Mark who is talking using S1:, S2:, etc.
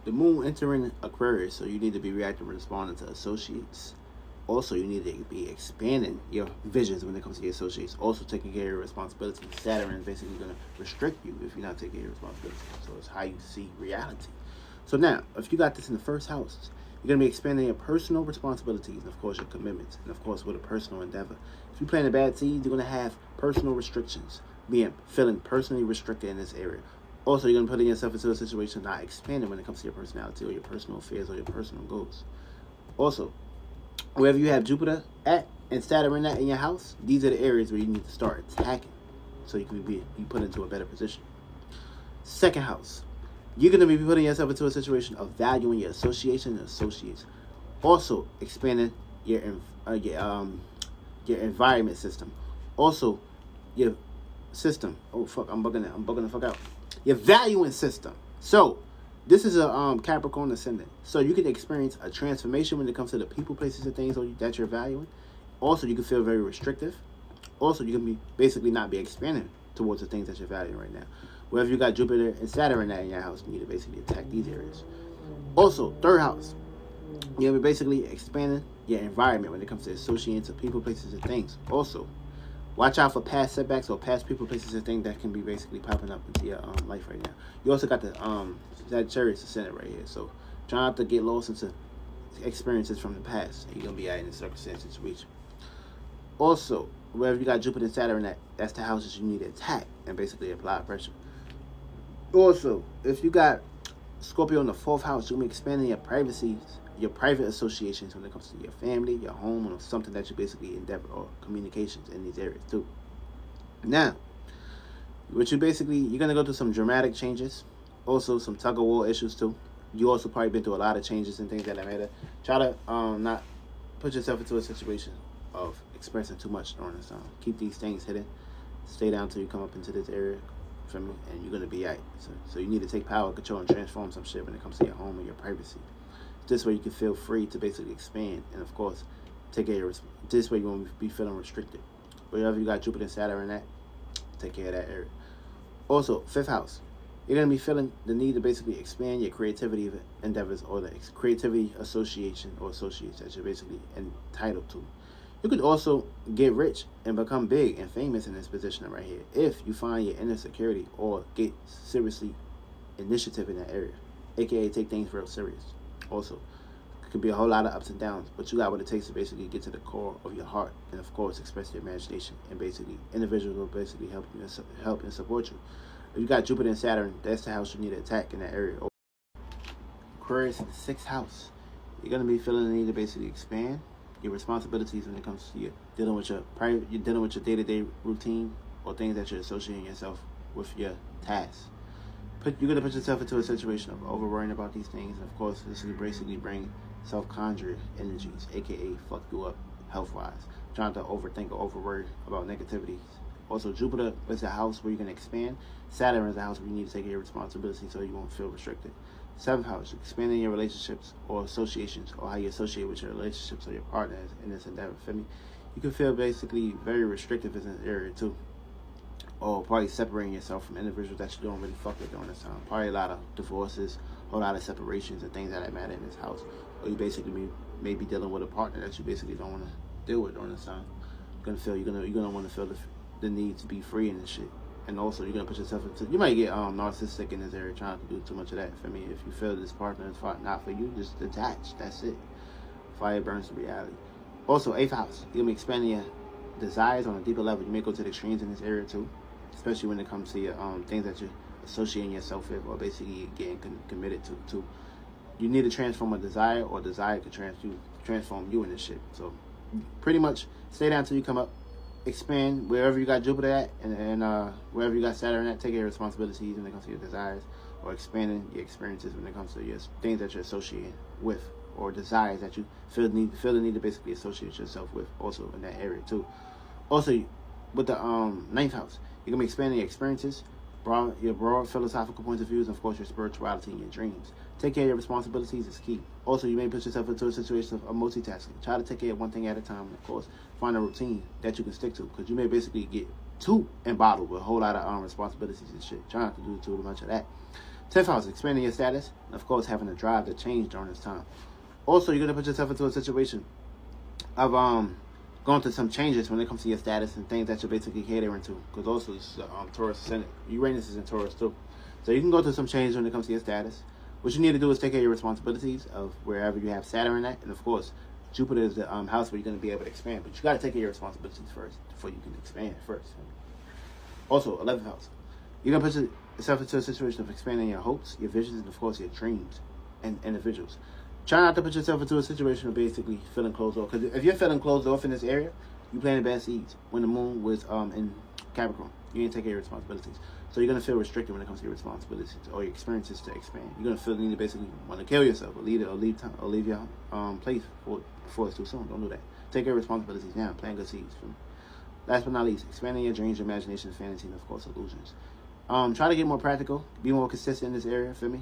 S1: The moon entering Aquarius, so you need to be reactive and responding to associates. Also, you need to be expanding your visions when it comes to your associates. Also, taking care of your responsibilities. Saturn is basically going to restrict you if you're not taking care of your responsibilities. So it's how you see reality. So now, if you got this in the first house, you're going to be expanding your personal responsibilities and, of course, your commitments. And, of course, with a personal endeavor. If you're planting bad seeds, you're going to have personal restrictions. Feeling personally restricted in this area. Also, you're going to put yourself into a situation not expanding when it comes to your personality or your personal affairs or your personal goals. Also, wherever you have Jupiter at and Saturn at in your house, these are the areas where you need to start attacking so you can be put into a better position. Second house, you're going to be putting yourself into a situation of valuing your association and associates. Also, expanding your environment system. Also, your system. Oh fuck, I'm bugging the fuck out. Your valuing system. So, this is a Capricorn ascendant. So you can experience a transformation when it comes to the people, places, and things that you're valuing. Also, you can feel very restrictive. Also, you can be basically not be expanding towards the things that you're valuing right now. Wherever you got Jupiter and Saturn in your house, you need to basically attack these areas. Also, third house, you'll be basically expanding your environment when it comes to associating to people, places, and things. Also, watch out for past setbacks or past people, places, and things that can be basically popping up into your life right now. You also got the Sagittarius ascendant right here. So try not to get lost into experiences from the past. You're going to be out in a circumstance situation. Also, wherever you got Jupiter and Saturn, that's the houses you need to attack and basically apply pressure. Also, if you got Scorpio in the fourth house, you'll be expanding your private associations when it comes to your family, your home, or something that you basically endeavor or communications in these areas too. Now, you're gonna go through some dramatic changes, also some tug of war issues too. You also probably been through a lot of changes and things that matter. Try to not put yourself into a situation of expressing too much during this time. Keep these things hidden. Stay down till you come up into this area. And you're going to be out. So you need to take power, control, and transform some shit when it comes to your home and your privacy. This way you can feel free to basically expand. And, of course, take care of this way you won't be feeling restricted. Wherever you got Jupiter and Saturn at, take care of that area. Also, fifth house. You're going to be feeling the need to basically expand your creativity endeavors or the creativity association or associates that you're basically entitled to. You could also get rich and become big and famous in this position right here if you find your inner security or get seriously initiative in that area, aka take things real serious. Also, it could be a whole lot of ups and downs, but you got what it takes to basically get to the core of your heart and, of course, express your imagination. And basically, individuals will basically help and support you. If you got Jupiter and Saturn, that's the house you need to attack in that area. Aquarius in the sixth house, you're gonna be feeling the need to basically expand your responsibilities when it comes to dealing with your day-to-day routine or things that you're associating yourself with your tasks. You're going to put yourself into a situation of over-worrying about these things. And, of course, this will basically bring self-conjured energies, a.k.a. fuck you up health-wise. Trying to overthink or over-worry about negativities. Also, Jupiter is a house where you can expand. Saturn is a house where you need to take your responsibility so you won't feel restricted. Seventh house, expanding your relationships or associations or how you associate with your relationships or your partners in this endeavor. Feel me? You can feel basically very restrictive in this area too. Or probably separating yourself from individuals that you don't really fuck with during this time. Probably a lot of divorces, a lot of separations and things that matter in this house. Or you basically may be dealing with a partner that you basically don't want to deal with during this time. You're gonna want to feel the need to be free in this shit. And also, you're going to put yourself into... You might get narcissistic in this area trying to do too much of that. For me, if you feel this partner is not for you, just detach. That's it. Fire burns to reality. Also, eighth house. You're going to be expanding your desires on a deeper level. You may go to the extremes in this area, too. Especially when it comes to your things that you're associating yourself with or basically getting committed to. You need to transform a desire or desire can transform you in this shit. So, pretty much, stay down till you come up. Expand wherever you got Jupiter at and wherever you got Saturn at. Take your responsibilities when it comes to your desires, or expanding your experiences when it comes to your things that you're associated with or desires that you feel the need to basically associate yourself with also in that area too. Also, with the ninth house, you're gonna be expanding your experiences, your broad philosophical points of views, and of course your spirituality and your dreams. Take care of your responsibilities is key. Also, you may put yourself into a situation of multitasking. Try to take care of one thing at a time, and of course, find a routine that you can stick to, because you may basically get too embottled with a whole lot of responsibilities and shit. Try not to do too much of that. 10th house, expanding your status. And of course, having a drive to change during this time. Also, you're going to put yourself into a situation of going through some changes when it comes to your status and things that you're basically catering to. Because also, this is Taurus ascendant. Uranus is in Taurus too. So you can go through some changes when it comes to your status. What you need to do is take care of your responsibilities of wherever you have Saturn at. And of course, Jupiter is the house where you're going to be able to expand. But you got to take care of your responsibilities first before you can expand first. Also, 11th house. You're going to put yourself into a situation of expanding your hopes, your visions, and of course, your dreams and individuals. Try not to put yourself into a situation of basically feeling closed off. Because if you're feeling closed off in this area, you're planting bad seeds. When the moon was in Capricorn, you didn't take care of your responsibilities. So you're going to feel restricted when it comes to your responsibilities or your experiences to expand. You're going to feel the need to basically want to kill yourself or leave your place before it's too soon. Don't do that. Take care of responsibilities now. Plant good seeds. Last but not least, expanding your dreams, your imagination, fantasy, and of course illusions. Try to get more practical. Be more consistent in this area, feel me?